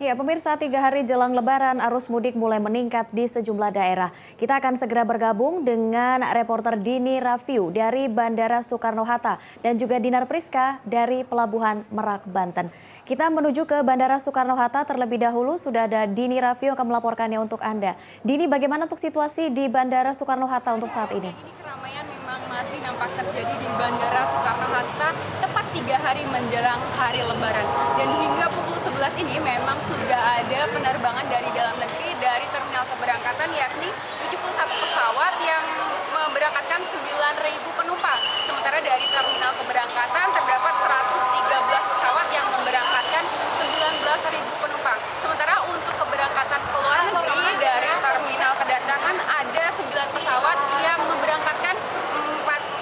Ya, pemirsa, 3 hari jelang Lebaran, arus mudik mulai meningkat di sejumlah daerah. Kita akan segera bergabung dengan reporter Dini Rafiu dari Bandara Soekarno-Hatta dan juga Dinar Priska dari Pelabuhan Merak, Banten. Kita menuju ke Bandara Soekarno-Hatta terlebih dahulu. Sudah ada Dini Rafiu yang akan melaporkannya untuk Anda. Dini, bagaimana untuk situasi di Bandara Soekarno-Hatta untuk saat ini? Ini keramaian memang masih nampak terjadi di Bandara Soekarno-Hatta tepat 3 hari menjelang hari Lebaran. Dan hingga pukul 11 ini memang sudah ada penerbangan dari dalam negeri dari terminal keberangkatan, yakni 71 pesawat yang memberangkatkan 9.000 penumpang. Sementara dari terminal keberangkatan terdapat 113 pesawat yang memberangkatkan 19.000 penumpang. Sementara untuk keberangkatan ke luar negeri dari terminal kedatangan ada 9 pesawat yang memberangkatkan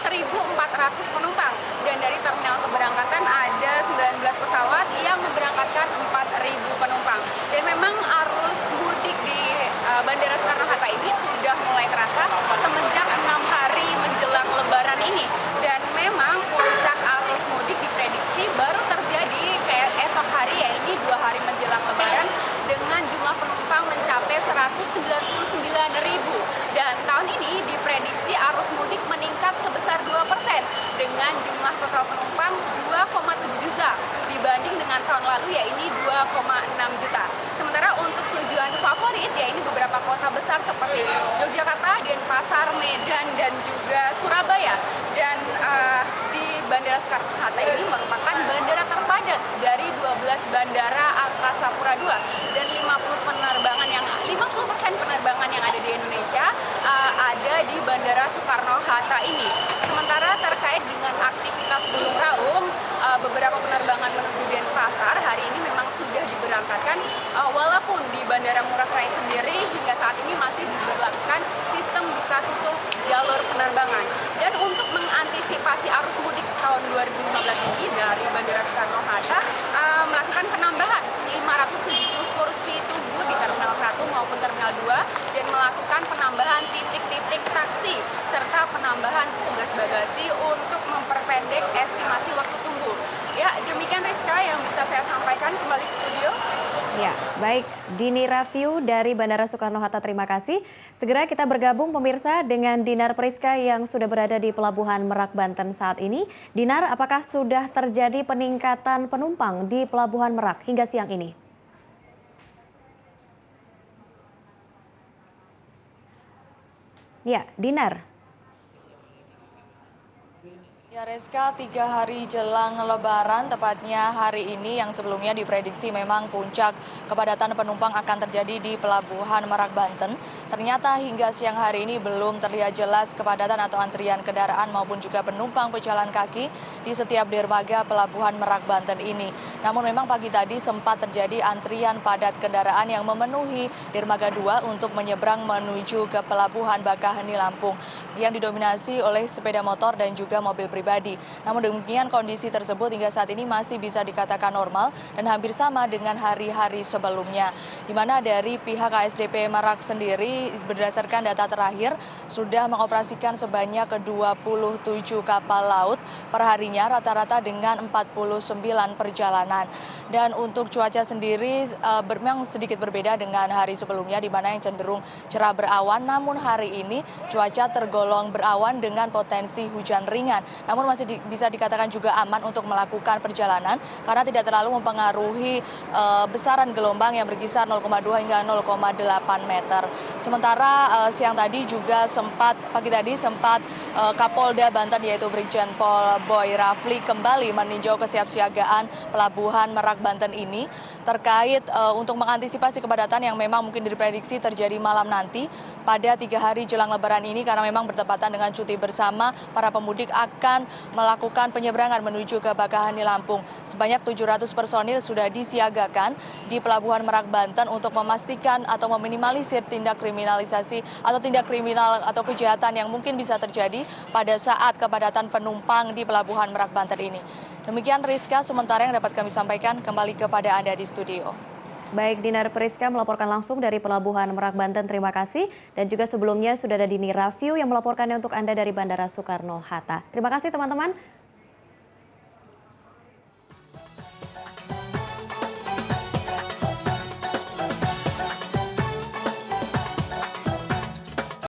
4.400 penumpang. Dan dari terminal keberangkatan ada 19 pesawat yang memberangkatkan 4.000 penumpang. Dan memang arus mudik di Bandara Soekarno-Hatta ini sudah mulai terasa semenjak 6 hari menjelang Lebaran ini. Dan memang puncak arus mudik diprediksi baru terjadi kayak esok hari, yaitu 2 hari menjelang Lebaran, dengan jumlah penumpang mencapai 199.000. Dan tahun ini diprediksi arus mudik meningkat sebesar 2% dengan jumlah total penumpang 2,7 juta dibanding dengan tahun lalu, yaitu 2,6 juta. Sementara untuk tujuan favorit, yaitu beberapa kota besar seperti Yogyakarta, Denpasar, Medan, dan juga Surabaya. Dan di Bandara Soekarno-Hatta ini merupakan bandara terpadat dari 12 bandara Angkasa Pura II, dan 50% penerbangan yang ada di Indonesia ada di Bandara Soekarno-Hatta ini. Sementara terkait dengan aktivitas Gunung Raung, beberapa penerbangan menuju Denpasar hari ini memang sudah diberangkatkan, walaupun di Bandara Ngurah Rai sendiri hingga saat ini masih diberlakukan sistem buka tutup jalur penerbangan. Dan untuk mengantisipasi arus mudik tahun 2015 ini, dari Bandara Soekarno-Hatta melakukan penambahan 570 kursi tunggu di Terminal 1 maupun Terminal 2, dan melakukan penambahan titik-titik taksi serta penambahan petugas bagasi untuk memperpendek estimasi waktu tunggu. Ya, demikian Rizka yang bisa saya sampaikan. Kembali ke studio. Ya, baik. Dini Rafiu dari Bandara Soekarno-Hatta, terima kasih. Segera kita bergabung pemirsa dengan Dinar Priska yang sudah berada di Pelabuhan Merak, Banten saat ini. Dinar, apakah sudah terjadi peningkatan penumpang di Pelabuhan Merak hingga siang ini? Ya, Dinar. Ya Reska, 3 hari jelang Lebaran, tepatnya hari ini yang sebelumnya diprediksi memang puncak kepadatan penumpang akan terjadi di Pelabuhan Merak, Banten. Ternyata hingga siang hari ini belum terlihat jelas kepadatan atau antrian kendaraan maupun juga penumpang pejalan kaki di setiap dermaga Pelabuhan Merak, Banten ini. Namun memang pagi tadi sempat terjadi antrian padat kendaraan yang memenuhi dermaga 2 untuk menyeberang menuju ke Pelabuhan Bakaheni, Lampung, yang didominasi oleh sepeda motor dan juga mobil pribadi. Namun demikian kondisi tersebut hingga saat ini masih bisa dikatakan normal dan hampir sama dengan hari-hari sebelumnya. Di mana dari pihak ASDP Merak sendiri berdasarkan data terakhir sudah mengoperasikan sebanyak 27 kapal laut perharinya, rata-rata dengan 49 perjalanan. Dan untuk cuaca sendiri memang sedikit berbeda dengan hari sebelumnya, di mana yang cenderung cerah berawan, namun hari ini cuaca tergolong berawan dengan potensi hujan ringan. Namun masih bisa dikatakan juga aman untuk melakukan perjalanan karena tidak terlalu mempengaruhi besaran gelombang yang berkisar 0,2 hingga 0,8 meter. Sementara siang tadi juga pagi tadi sempat Kapolda Banten yaitu Brigjen Pol Boy Rafli kembali meninjau kesiapsiagaan Pelabuhan Merak, Banten ini terkait untuk mengantisipasi kepadatan yang memang mungkin diprediksi terjadi malam nanti pada 3 hari jelang Lebaran ini, karena memang bertepatan dengan cuti bersama, para pemudik akan melakukan penyeberangan menuju ke Bakaheni, Lampung. Sebanyak 700 personil sudah disiagakan di Pelabuhan Merak, Banten untuk memastikan atau meminimalisir tindak kriminalisasi atau tindak kriminal atau kejahatan yang mungkin bisa terjadi pada saat kepadatan penumpang di Pelabuhan Merak, Banten ini. Demikian Rizka, sementara yang dapat kami sampaikan, kembali kepada Anda di studio. Baik, Dinar Priska melaporkan langsung dari Pelabuhan Merak, Banten. Terima kasih. Dan juga sebelumnya sudah ada Dini Rafiu yang melaporkannya untuk Anda dari Bandara Soekarno-Hatta. Terima kasih teman-teman.